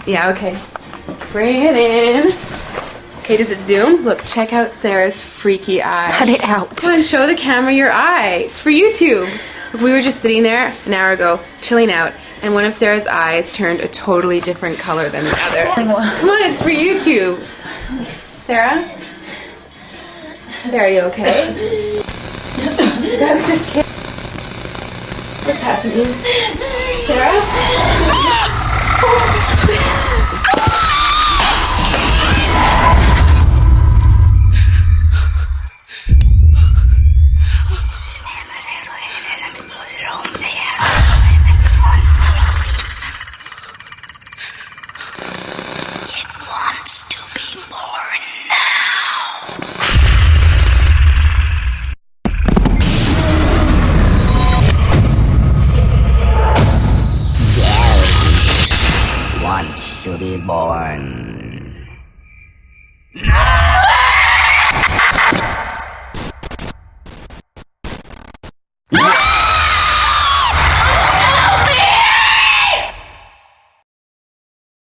Yeah, okay. Bring it in. Okay, does it zoom? Look, check out Sarah's freaky eye. Cut it out. Come on, show the camera your eye. It's for YouTube. Look, we were just sitting there an hour ago, chilling out, and one of Sarah's eyes turned a totally different color than the other. Come on, it's for YouTube. Sarah? Sarah, you okay? I was just kidding. What's happening? Sarah? Wants to be born.